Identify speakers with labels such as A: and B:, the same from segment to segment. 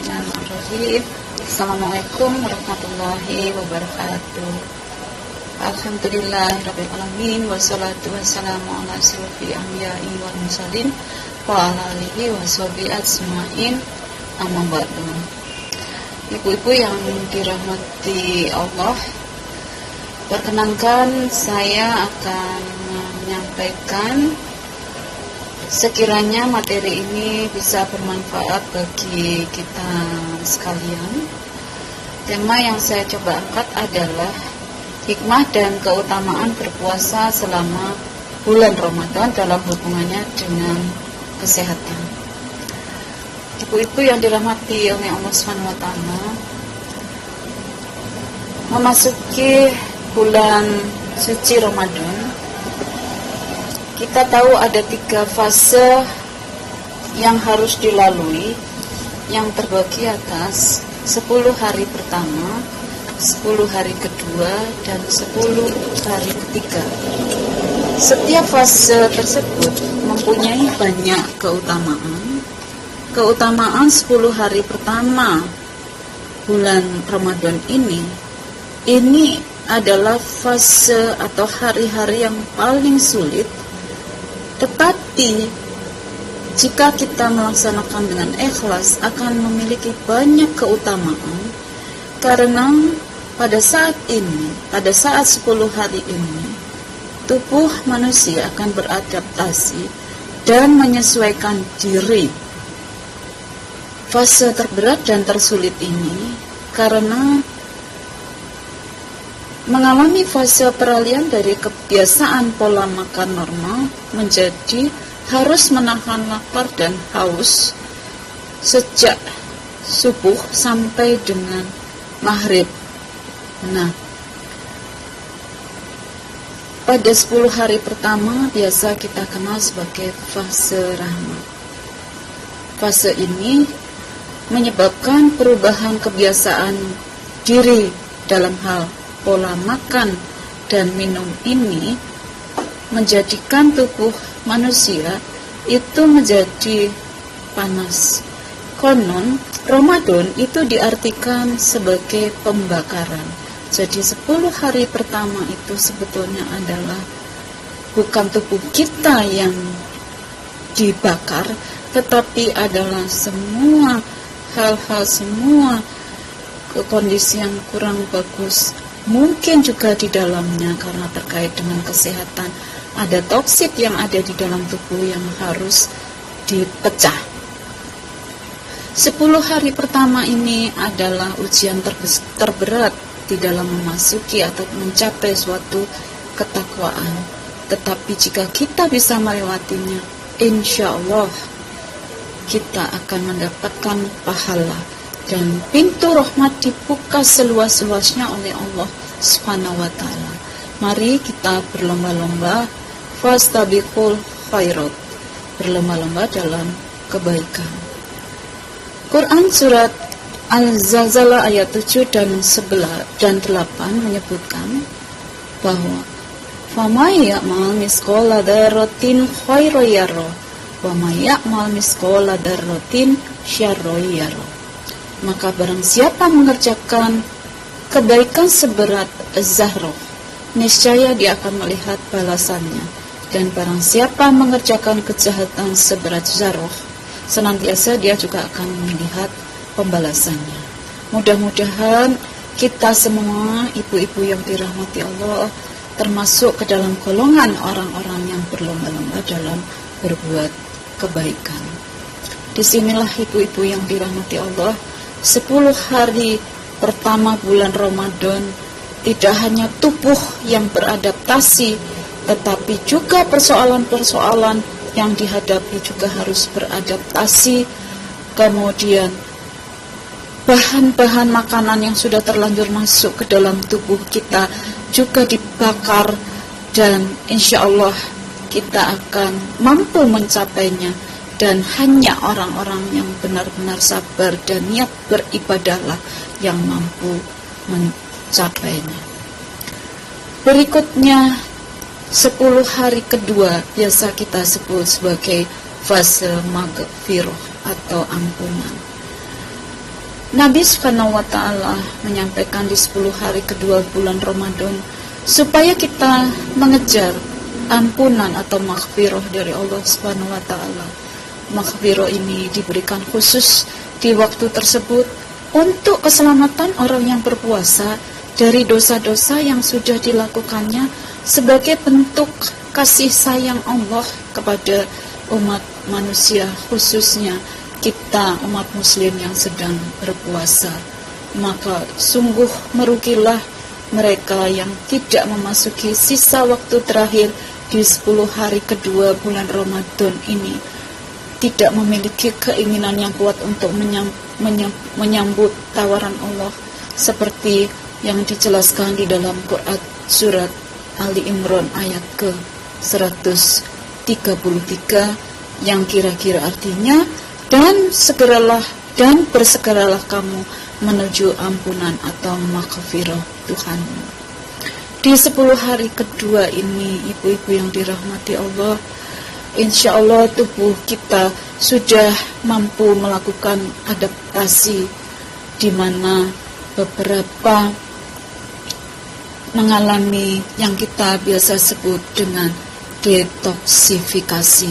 A: Bismillahirrahmanirrahim. Assalamualaikum warahmatullahi wabarakatuh. Alhamdulillahirabbil alamin wassalatu wassalamu ala asyrofil anbiya'i wal mursalin wa ala alihi washabihi ajmain. Amma ba'du. Ibu-ibu yang dirahmati Allah, perkenankan saya akan menyampaikan sekiranya materi ini bisa bermanfaat bagi kita sekalian. Tema yang saya coba angkat adalah hikmah dan keutamaan berpuasa selama bulan Ramadan dalam hubungannya dengan kesehatan. Ibu-ibu yang dirahmati oleh Allah SWT, memasuki bulan suci Ramadan, kita tahu ada 3 fase yang harus dilalui, yang terbagi atas 10 hari pertama, 10 hari kedua, dan 10 hari ketiga. Setiap fase tersebut mempunyai banyak keutamaan. Keutamaan 10 hari pertama bulan Ramadan ini adalah fase atau hari-hari yang paling sulit. Tetapi jika kita melaksanakan dengan ikhlas akan memiliki banyak keutamaan, karena pada saat 10 hari ini tubuh manusia akan beradaptasi dan menyesuaikan diri. Fase terberat dan tersulit ini karena mengalami fase peralihan dari kebiasaan pola makan normal menjadi harus menahan lapar dan haus sejak subuh sampai dengan maghrib. Nah, pada 10 hari pertama biasa kita kenal sebagai fase rahmat. Fase ini menyebabkan perubahan kebiasaan diri dalam hal pola makan dan minum ini menjadikan tubuh manusia itu menjadi panas. Konon, Ramadan itu diartikan sebagai pembakaran. Jadi 10 hari pertama itu sebetulnya adalah bukan tubuh kita yang dibakar, tetapi adalah semua hal-hal, semua kondisi yang kurang bagus mungkin juga di dalamnya karena terkait dengan kesehatan. Ada toksit yang ada di dalam tubuh yang harus dipecah. 10 hari pertama ini adalah ujian terberat di dalam memasuki atau mencapai suatu ketakwaan. Tetapi jika kita bisa melewatinya, insya Allah kita akan mendapatkan pahala. Dan pintu rahmat dibuka seluas-luasnya oleh Allah Subhanahu wa ta'ala. Mari kita berlomba-lomba fastabiqul khairat, berlomba-lomba dalam kebaikan. Quran surat Al-Zalzalah ayat 7 dan 11 dan 8 menyebutkan bahwa famay ya'mal misqala dzarratin khairan yarah wa may ya'mal misqala dzarratin syarran yarah. Maka barang siapa mengerjakan kebaikan seberat zarrah, niscaya dia akan melihat balasannya. Dan barang siapa mengerjakan kejahatan seberat zarrah, senantiasa dia juga akan melihat pembalasannya. Mudah-mudahan kita semua ibu-ibu yang dirahmati Allah termasuk ke dalam golongan orang-orang yang berlomba-lomba dalam berbuat kebaikan. Disinilah ibu-ibu yang dirahmati Allah, 10 hari pertama bulan Ramadan tidak hanya tubuh yang beradaptasi, tetapi juga persoalan-persoalan yang dihadapi juga harus beradaptasi. Kemudian bahan-bahan makanan yang sudah terlanjur masuk ke dalam tubuh kita juga dibakar, dan insya Allah kita akan mampu mencapainya. Dan hanya orang-orang yang benar-benar sabar dan niat beribadahlah yang mampu mencapainya. Berikutnya 10 hari kedua biasa kita sebut sebagai fase maghfirah atau ampunan. Nabi Subhanahu wa Ta'ala menyampaikan di 10 hari kedua bulan Ramadan supaya kita mengejar ampunan atau maghfirah dari Allah Subhanahu wa Ta'ala. Maghfirah ini diberikan khusus di waktu tersebut untuk keselamatan orang yang berpuasa dari dosa-dosa yang sudah dilakukannya, sebagai bentuk kasih sayang Allah kepada umat manusia, khususnya kita umat muslim yang sedang berpuasa. Maka sungguh merugilah mereka yang tidak memasuki sisa waktu terakhir di 10 hari kedua bulan Ramadan ini, tidak memiliki keinginan yang kuat untuk menyambut tawaran Allah, seperti yang dijelaskan di dalam Quran surat Ali Imran ayat ke-133, yang kira-kira artinya, dan bersegeralah kamu menuju ampunan atau maghfirah Tuhanmu. Di 10 hari kedua ini, ibu-ibu yang dirahmati Allah, insya Allah tubuh kita sudah mampu melakukan adaptasi, di mana beberapa mengalami yang kita biasa sebut dengan detoksifikasi.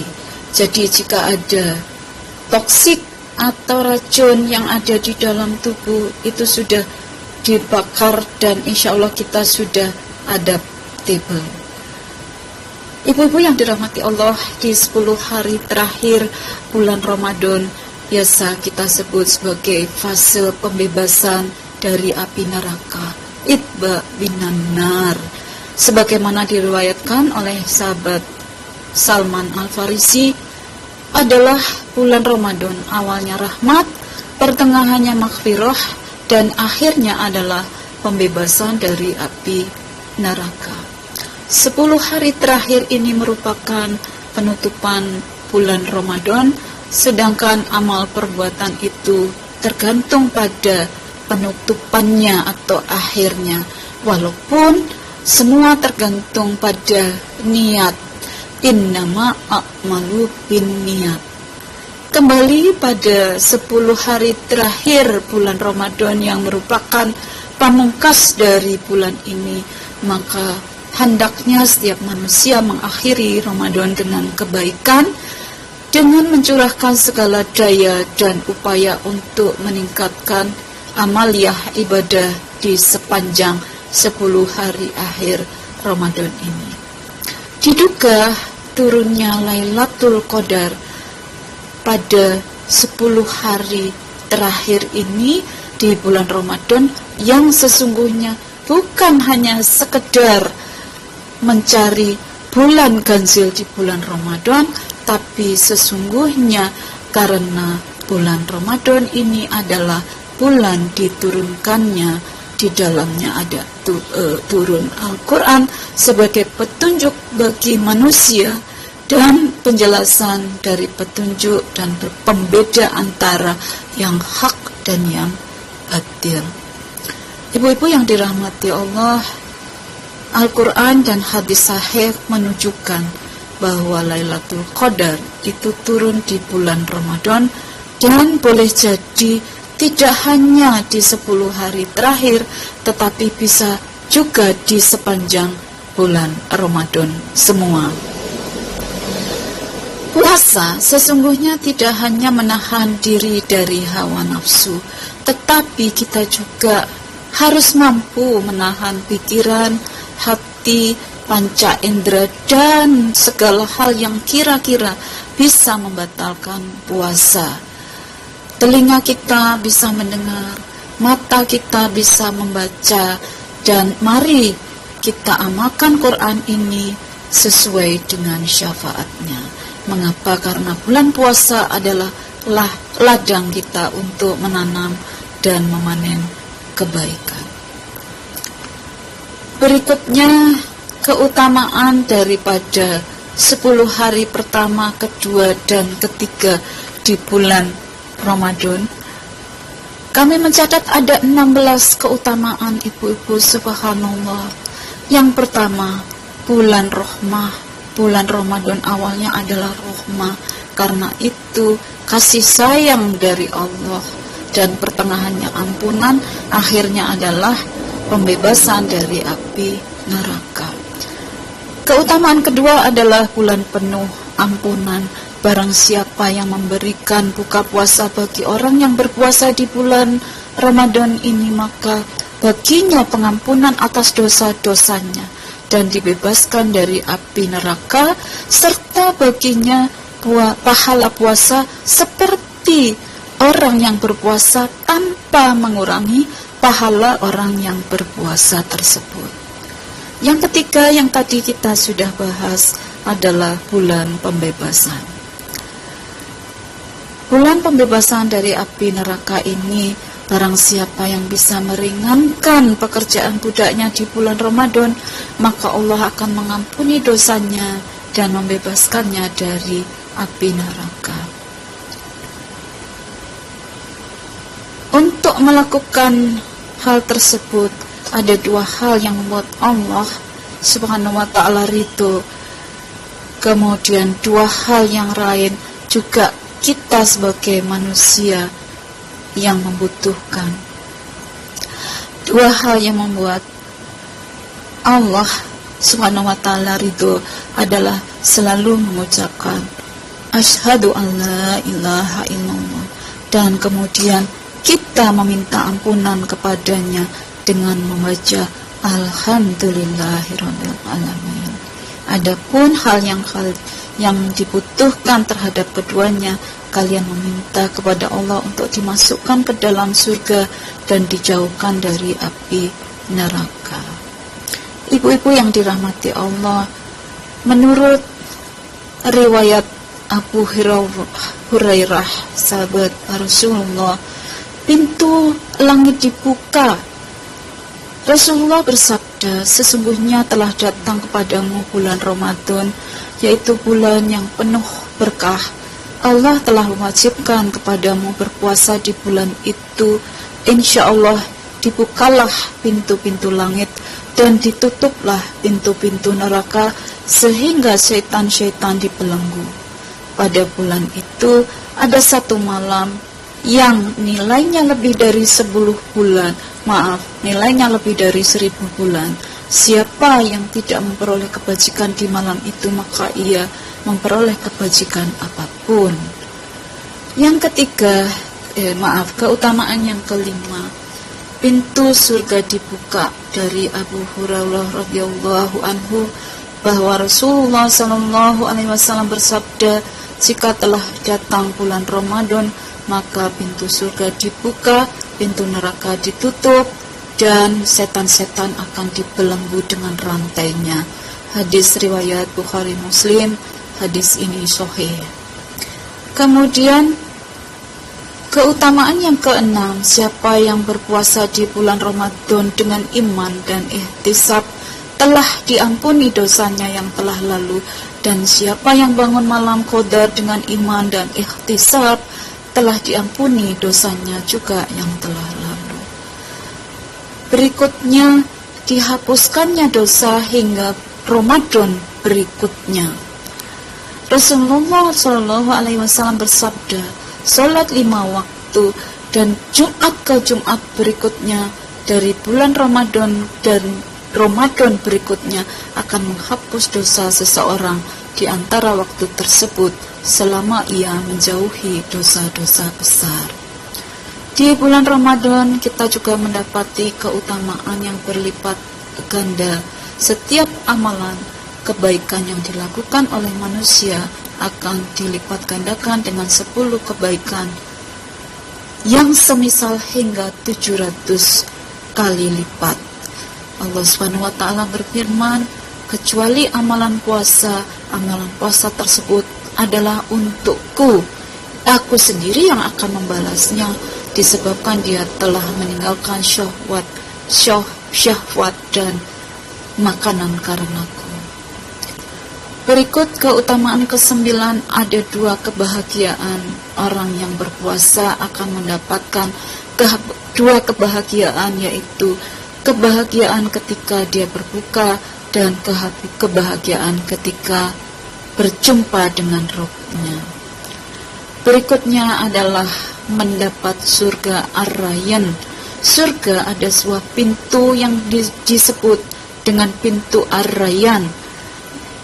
A: Jadi jika ada toksik atau racun yang ada di dalam tubuh, itu sudah dibakar dan insya Allah kita sudah adaptable. Ibu-ibu yang dirahmati Allah, di 10 hari terakhir bulan Ramadan biasa kita sebut sebagai fase pembebasan dari api neraka, itba binan nar, sebagaimana diriwayatkan oleh sahabat Salman Al-Farisi. Adalah bulan Ramadan awalnya rahmat, pertengahannya maghfirah, dan akhirnya adalah pembebasan dari api neraka. 10 hari terakhir ini merupakan penutupan bulan Ramadan, sedangkan amal perbuatan itu tergantung pada penutupannya atau akhirnya, walaupun semua tergantung pada niat. Innama a'malu binniyat. Kembali pada 10 hari terakhir bulan Ramadan yang merupakan pamungkas dari bulan ini, maka hendaknya setiap manusia mengakhiri Ramadan dengan kebaikan, dengan mencurahkan segala daya dan upaya untuk meningkatkan amaliyah ibadah di sepanjang 10 hari akhir Ramadan ini. Diduga turunnya Lailatul Qadar pada 10 hari terakhir ini di bulan Ramadan, yang sesungguhnya bukan hanya sekedar mencari bulan ganjil di bulan Ramadan, tapi sesungguhnya karena bulan Ramadan ini adalah bulan diturunkannya, di dalamnya ada turun Al-Quran sebagai petunjuk bagi manusia dan penjelasan dari petunjuk dan pembeda antara yang hak dan yang batil. Ibu-ibu yang dirahmati Allah, Al-Quran dan hadis sahih menunjukkan bahwa Lailatul Qadar itu turun di bulan Ramadan, dan boleh jadi tidak hanya di 10 hari terakhir, tetapi bisa juga di sepanjang bulan Ramadan semua. Puasa sesungguhnya tidak hanya menahan diri dari hawa nafsu, tetapi kita juga harus mampu menahan pikiran, hati, panca indera, dan segala hal yang kira-kira bisa membatalkan puasa. Telinga kita bisa mendengar, mata kita bisa membaca, dan mari kita amalkan Quran ini sesuai dengan syafaatnya. Mengapa? Karena bulan puasa adalah ladang kita untuk menanam dan memanen kebaikan. Berikutnya, keutamaan daripada 10 hari pertama, kedua, dan ketiga di bulan Ramadan. Kami mencatat ada 16 keutamaan, ibu-ibu, subhanallah. Yang pertama, bulan rahmah. Bulan Ramadan awalnya adalah rahmah, karena itu kasih sayang dari Allah dan pertengahannya ampunan, akhirnya adalah pembebasan dari api neraka. Keutamaan kedua adalah bulan penuh ampunan. Barang siapa yang memberikan buka puasa bagi orang yang berpuasa di bulan Ramadan ini, maka baginya pengampunan atas dosa-dosanya dan dibebaskan dari api neraka, serta baginya pahala puasa seperti orang yang berpuasa tanpa mengurangi pahala orang yang berpuasa tersebut. Yang ketiga yang tadi kita sudah bahas adalah bulan pembebasan. Bulan pembebasan dari api neraka ini, barang siapa yang bisa meringankan pekerjaan budaknya di bulan Ramadan, maka Allah akan mengampuni dosanya dan membebaskannya dari api neraka. Untuk melakukan hal tersebut, ada dua hal yang membuat Allah Subhanahu wa ta'ala ridho. Kemudian dua hal yang lain juga kita sebagai manusia yang membutuhkan. Dua hal yang membuat Allah Subhanahu wa ta'ala ridho adalah selalu mengucapkan asyhadu an la ilaha illallah, dan kemudian kita meminta ampunan kepadanya dengan membaca alhamdulillahirabbil alamin. Adapun hal yang dibutuhkan terhadap keduanya, kalian meminta kepada Allah untuk dimasukkan ke dalam surga dan dijauhkan dari api neraka. Ibu-ibu yang dirahmati Allah, menurut riwayat Abu Hurairah, sahabat Rasulullah, pintu langit dibuka. Rasulullah bersabda, sesungguhnya telah datang kepadamu bulan Ramadan, yaitu bulan yang penuh berkah. Allah telah mewajibkan kepadamu berpuasa di bulan itu. Insya Allah dibukalah pintu-pintu langit dan ditutuplah pintu-pintu neraka, sehingga syaitan-syaitan dibelenggu. Pada bulan itu ada satu malam yang nilainya lebih dari 10 bulan, nilainya lebih dari 1000 bulan. Siapa yang tidak memperoleh kebajikan di malam itu, maka ia memperoleh kebajikan apapun. Yang ketiga, keutamaan yang kelima, pintu surga dibuka. Dari Abu Hurairah radhiyallahu anhu bahwa Rasulullah SAW bersabda, jika telah datang bulan Ramadan, maka pintu surga dibuka, pintu neraka ditutup, dan setan-setan akan dibelenggu dengan rantainya. Hadis riwayat Bukhari Muslim. Hadis ini sahih. Kemudian keutamaan yang keenam, siapa yang berpuasa di bulan Ramadan dengan iman dan ihtisab, telah diampuni dosanya yang telah lalu. Dan siapa yang bangun malam qadar dengan iman dan ihtisab, telah diampuni dosanya juga yang telah lalu. Berikutnya, dihapuskannya dosa hingga Ramadan berikutnya. Rasulullah SAW bersabda, salat 5 waktu dan Jumat ke Jumat berikutnya dari bulan Ramadan dan Ramadan berikutnya akan menghapus dosa seseorang di antara waktu tersebut selama ia menjauhi dosa-dosa besar. Di bulan Ramadan kita juga mendapati keutamaan yang berlipat ganda. Setiap amalan kebaikan yang dilakukan oleh manusia akan dilipat gandakan dengan 10 kebaikan yang semisal hingga 700 kali lipat. Allah Subhanahu wa ta'ala berfirman, kecuali amalan puasa tersebut adalah untukku, aku sendiri yang akan membalasnya, disebabkan dia telah meninggalkan syahwat dan makanan karenaku. Berikut keutamaan ke-9, ada 2 kebahagiaan. Orang yang berpuasa akan mendapatkan 2 kebahagiaan, yaitu kebahagiaan ketika dia berbuka dan kebahagiaan ketika berjumpa dengan Rabb-Nya. Berikutnya adalah mendapat surga Ar-Rayyan. Surga ada sebuah pintu yang disebut dengan pintu Ar-Rayyan.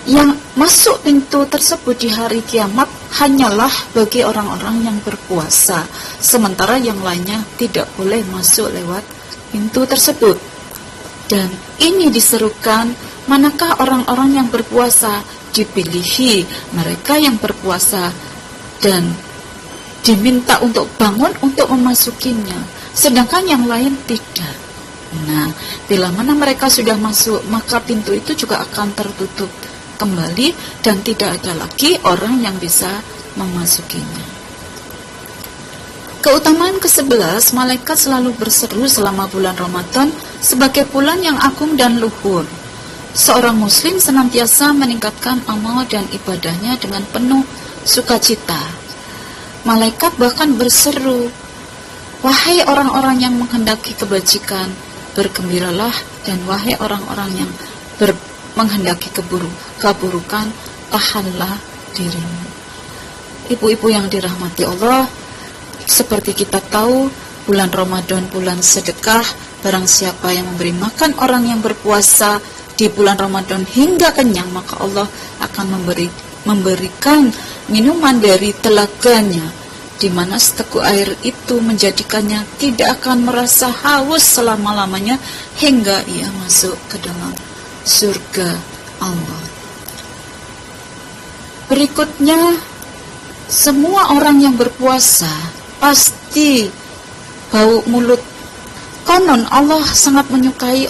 A: Yang masuk pintu tersebut di hari kiamat hanyalah bagi orang-orang yang berpuasa, sementara yang lainnya tidak boleh masuk lewat pintu tersebut. Dan ini diserukan, manakah orang-orang yang berpuasa? Dipilihi mereka yang berpuasa dan diminta untuk bangun untuk memasukinya, sedangkan yang lain tidak. Nah, bila mana mereka sudah masuk, maka pintu itu juga akan tertutup kembali dan tidak ada lagi orang yang bisa memasukinya. Keutamaan ke-11, malaikat selalu berseru selama bulan Ramadan sebagai bulan yang agung dan luhur. Seorang muslim senantiasa meningkatkan amal dan ibadahnya dengan penuh sukacita. Malaikat bahkan berseru, "Wahai orang-orang yang menghendaki kebajikan, bergembiralah, dan wahai orang-orang yang menghendaki keburukan, tahanlah dirimu." Ibu-ibu yang dirahmati Allah, seperti kita tahu, bulan Ramadan bulan sedekah. Barang siapa yang memberi makan orang yang berpuasa di bulan Ramadan hingga kenyang, maka Allah akan memberikan minuman dari telaganya, di mana seteguk air itu menjadikannya tidak akan merasa haus selama-lamanya hingga ia masuk ke dalam surga Allah. Berikutnya, semua orang yang berpuasa pasti bau mulut. Konon Allah sangat menyukai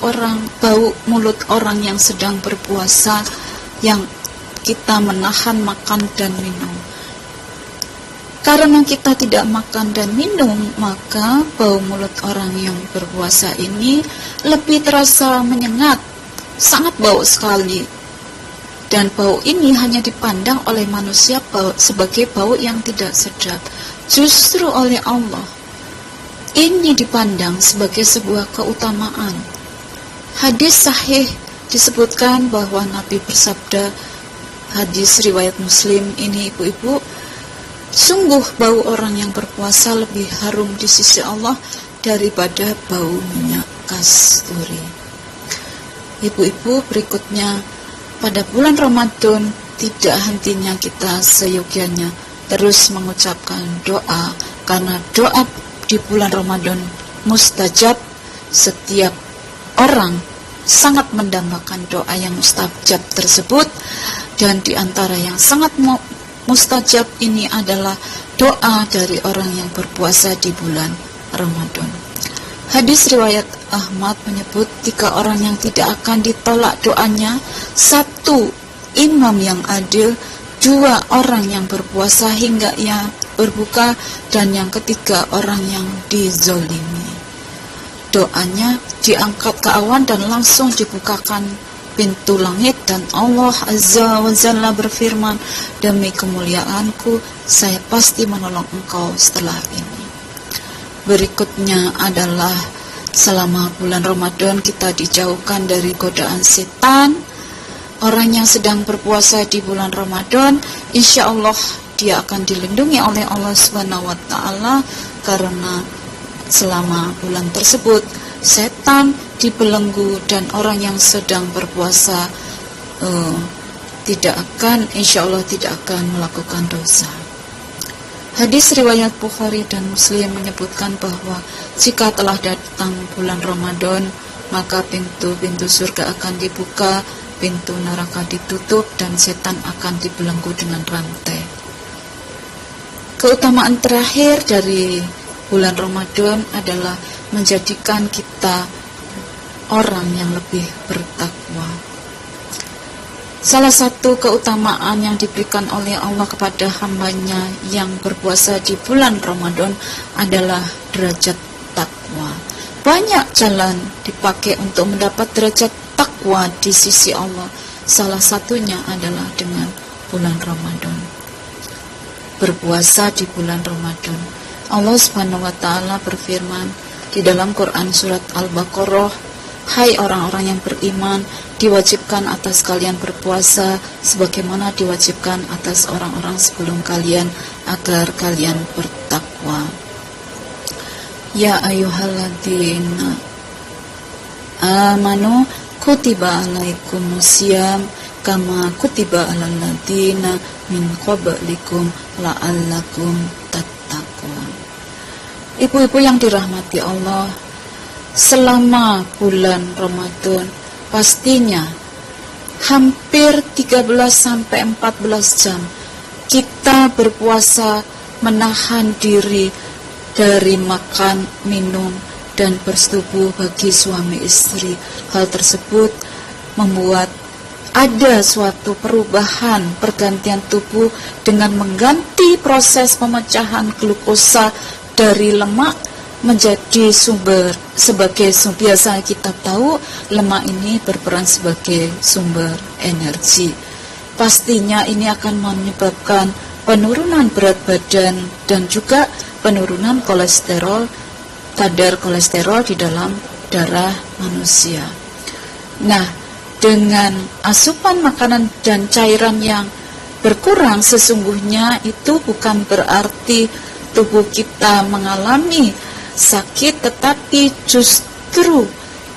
A: bau mulut orang yang sedang berpuasa, yang kita menahan makan dan minum. Karena kita tidak makan dan minum, maka bau mulut orang yang berpuasa ini lebih terasa menyengat, sangat bau sekali. Dan bau ini hanya dipandang oleh manusia sebagai bau yang tidak sedap. Justru oleh Allah, ini dipandang sebagai sebuah keutamaan. Hadis sahih disebutkan bahwa Nabi bersabda, hadis riwayat Muslim ini ibu-ibu, sungguh bau orang yang berpuasa lebih harum di sisi Allah daripada bau minyak kasturi. Ibu-ibu, berikutnya, pada bulan Ramadan tidak hentinya kita seyogianya terus mengucapkan doa, karena doa di bulan Ramadan mustajab. Setiap orang sangat mendambakan doa yang mustajab tersebut, dan di antara yang sangat mustajab ini adalah doa dari orang yang berpuasa di bulan Ramadan. Hadis riwayat Ahmad menyebut 3 orang yang tidak akan ditolak doanya: 1, imam yang adil; 2, orang yang berpuasa hingga ia berbuka; dan yang ketiga, orang yang dizolimi. Doanya diangkat ke awan dan langsung dibukakan pintu langit, dan Allah Azza wa Jalla berfirman, "Demi kemuliaanku, saya pasti menolong engkau setelah ini." Berikutnya adalah selama bulan Ramadan kita dijauhkan dari godaan setan. Orang yang sedang berpuasa di bulan Ramadan, insya Allah dia akan dilindungi oleh Allah Subhanahu wa Ta'ala, karena selama bulan tersebut setan dibelenggu dan orang yang sedang berpuasa insya Allah tidak akan melakukan dosa. Hadis riwayat Bukhari dan Muslim menyebutkan bahwa jika telah datang bulan Ramadan, maka pintu-pintu surga akan dibuka, pintu neraka ditutup, dan setan akan dibelenggu dengan rantai. Keutamaan terakhir dari bulan Ramadan adalah menjadikan kita orang yang lebih bertakwa. Salah satu keutamaan yang diberikan oleh Allah kepada hambanya yang berpuasa di bulan Ramadan adalah derajat takwa. Banyak jalan dipakai untuk mendapat derajat takwa di sisi Allah. Salah satunya adalah dengan bulan Ramadan. Berpuasa di bulan Ramadan. Allah Subhanahu wa Ta'ala berfirman di dalam Quran surat Al-Baqarah Hai orang-orang yang beriman, diwajibkan atas kalian berpuasa sebagaimana diwajibkan atas orang-orang sebelum kalian agar kalian bertakwa. Ya ayyuhalladzina amanu kutiba alaikumusiyam kama kutiba alal ladzina min qablikum la'allakum tattaqun. Ibu-ibu yang dirahmati Allah, selama bulan Ramadan pastinya hampir 13-14 jam kita berpuasa menahan diri dari makan, minum, dan bersetubuh bagi suami istri. Hal tersebut membuat ada suatu perubahan pergantian tubuh dengan mengganti proses pemecahan glukosa dari lemak menjadi sebagai sumber. Biasa kita tahu lemak ini berperan sebagai sumber energi. Pastinya ini akan menyebabkan penurunan berat badan dan juga penurunan kolesterol, kadar kolesterol di dalam darah manusia. Nah, dengan asupan makanan dan cairan yang berkurang, sesungguhnya itu bukan berarti tubuh kita mengalami sakit, tetapi justru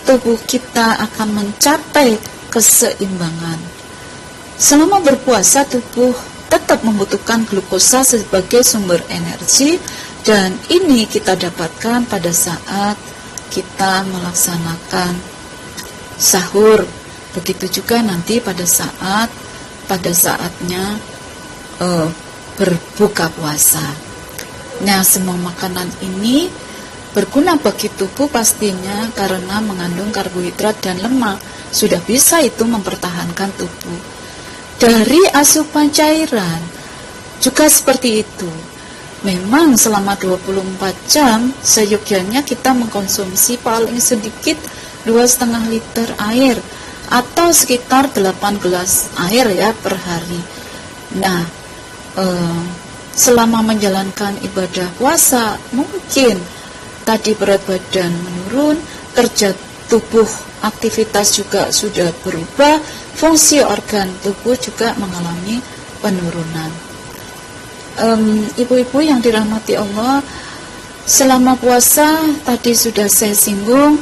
A: tubuh kita akan mencapai keseimbangan. Selama berpuasa, tubuh tetap membutuhkan glukosa sebagai sumber energi, dan ini kita dapatkan pada saat kita melaksanakan sahur. Begitu juga nanti pada saatnya berbuka puasa. Nah, semua makanan ini berguna bagi tubuh pastinya karena mengandung karbohidrat dan lemak. Sudah bisa itu mempertahankan tubuh. Dari asupan cairan juga seperti itu. Memang selama 24 jam seyogyanya kita mengkonsumsi paling sedikit 2,5 liter air atau sekitar 8 gelas air ya per hari. Nah, selama menjalankan ibadah puasa mungkin tadi berat badan menurun, kerja tubuh, aktivitas juga sudah berubah, fungsi organ tubuh juga mengalami penurunan. Ibu-ibu yang dirahmati Allah, selama puasa tadi sudah saya singgung,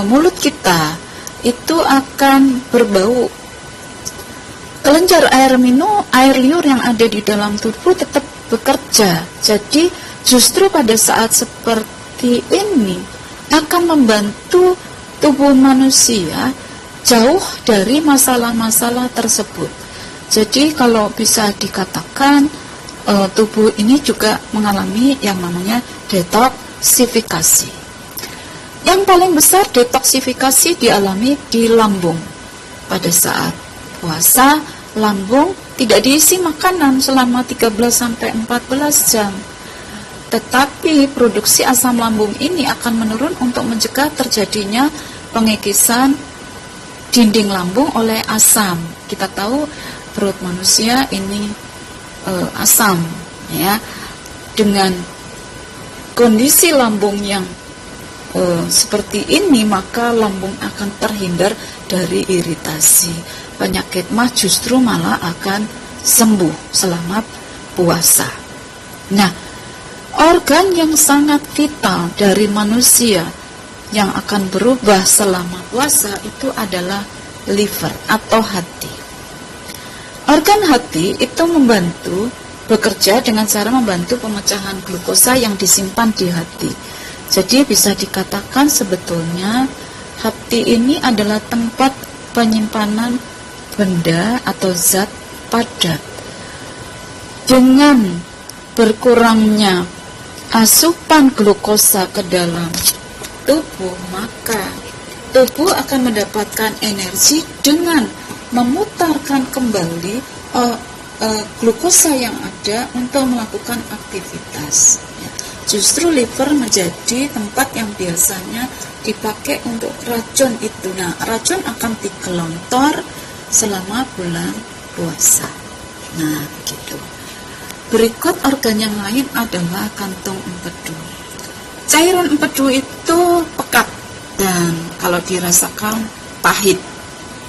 A: mulut kita itu akan berbau. Kelenjar air liur yang ada di dalam tubuh tetap bekerja. Jadi justru pada saat seperti ini akan membantu tubuh manusia jauh dari masalah-masalah tersebut. Jadi kalau bisa dikatakan tubuh ini juga mengalami yang namanya detoksifikasi. Yang paling besar detoksifikasi dialami di lambung. Pada saat puasa, lambung tidak diisi makanan selama 13-14 jam. Tetapi produksi asam lambung ini akan menurun untuk mencegah terjadinya pengikisan dinding lambung oleh asam. Kita tahu perut manusia ini asam, ya. Dengan kondisi lambung yang seperti ini, maka lambung akan terhindar dari iritasi. Penyakit mah justru malah akan sembuh selama puasa. Nah, organ yang sangat vital dari manusia yang akan berubah selama puasa itu adalah liver atau hati. Organ hati itu bekerja dengan cara membantu pemecahan glukosa yang disimpan di hati. Jadi bisa dikatakan sebetulnya hati ini adalah tempat penyimpanan benda atau zat padat. Dengan berkurangnya asupan glukosa ke dalam tubuh, maka tubuh akan mendapatkan energi dengan memutarkan kembali glukosa yang ada untuk melakukan aktivitas. Justru liver menjadi tempat yang biasanya dipakai untuk racun itu. Nah, racun akan digelontor selama bulan puasa. Nah, begitu. Berikut organ yang lain adalah kantong empedu. Cairan empedu itu pekat dan kalau dirasakan pahit.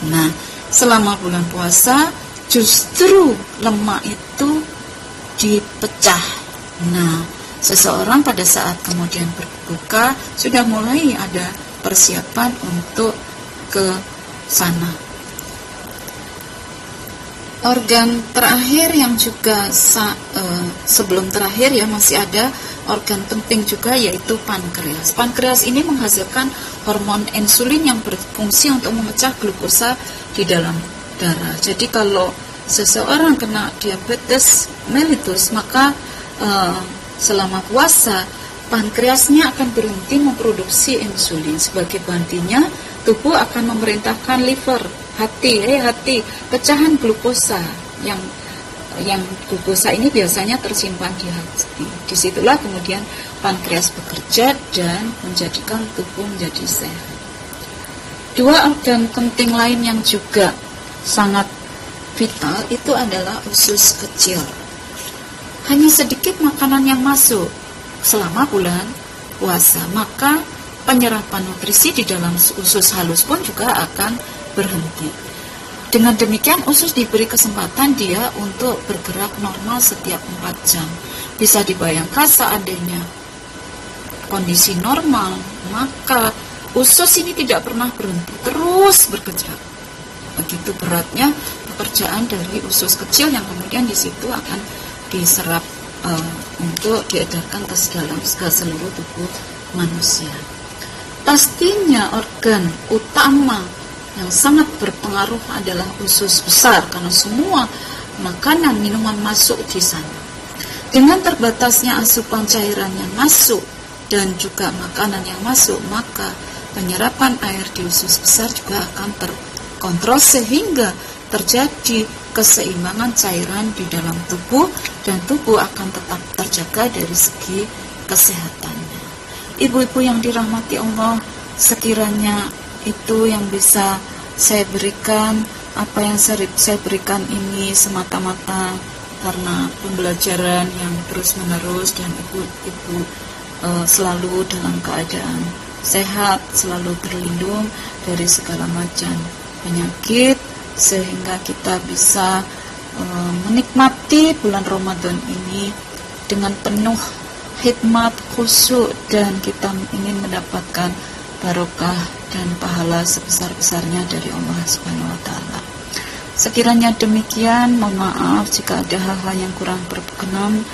A: Nah, selama bulan puasa justru lemak itu dipecah. Nah, seseorang pada saat kemudian berbuka sudah mulai ada persiapan untuk ke sana. Organ terakhir yang juga sebelum terakhir ya, masih ada organ penting juga, yaitu pankreas. Pankreas ini menghasilkan hormon insulin yang berfungsi untuk memecah glukosa di dalam darah. Jadi kalau seseorang kena diabetes mellitus, maka selama puasa pankreasnya akan berhenti memproduksi insulin. Sebagai gantinya, tubuh akan memerintahkan liver, hati, pecahan glukosa yang glukosa ini biasanya tersimpan di hati. Disitulah kemudian pankreas bekerja dan menjadikan tubuh menjadi sehat. Dua organ penting lain yang juga sangat vital itu adalah usus kecil. Hanya sedikit makanan yang masuk selama bulan puasa, maka penyerapan nutrisi di dalam usus halus pun juga akan berhenti. Dengan demikian usus diberi kesempatan dia untuk bergerak normal setiap 4 jam. Bisa dibayangkan seandainya kondisi normal, maka usus ini tidak pernah berhenti, terus bergerak. Begitu beratnya pekerjaan dari usus kecil yang kemudian di situ akan diserap untuk diedarkan ke seluruh tubuh manusia. Pastinya organ utama yang sangat berpengaruh adalah usus besar, karena semua makanan minuman masuk di sana. Dengan terbatasnya asupan cairan yang masuk dan juga makanan yang masuk, maka penyerapan air di usus besar juga akan terkontrol sehingga terjadi keseimbangan cairan di dalam tubuh dan tubuh akan tetap terjaga dari segi kesehatannya. Ibu-ibu yang dirahmati Allah, sekiranya itu yang bisa saya berikan. Apa yang saya berikan ini semata-mata karena pembelajaran yang terus-menerus, dan ibu-ibu selalu dalam keadaan sehat, selalu terlindung dari segala macam penyakit, sehingga kita bisa menikmati bulan Ramadan ini dengan penuh hikmat, khusyuk, dan kita ingin mendapatkan barokah dan pahala sebesar-besarnya dari Allah Subhanahu wa Ta'ala. Sekiranya demikian, mohon maaf jika ada hal-hal yang kurang berkenan.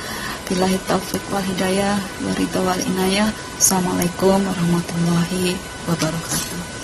A: Billahi taufiq wal hidayah, wa ridha wal inayah. Assalamualaikum warahmatullahi wabarakatuh.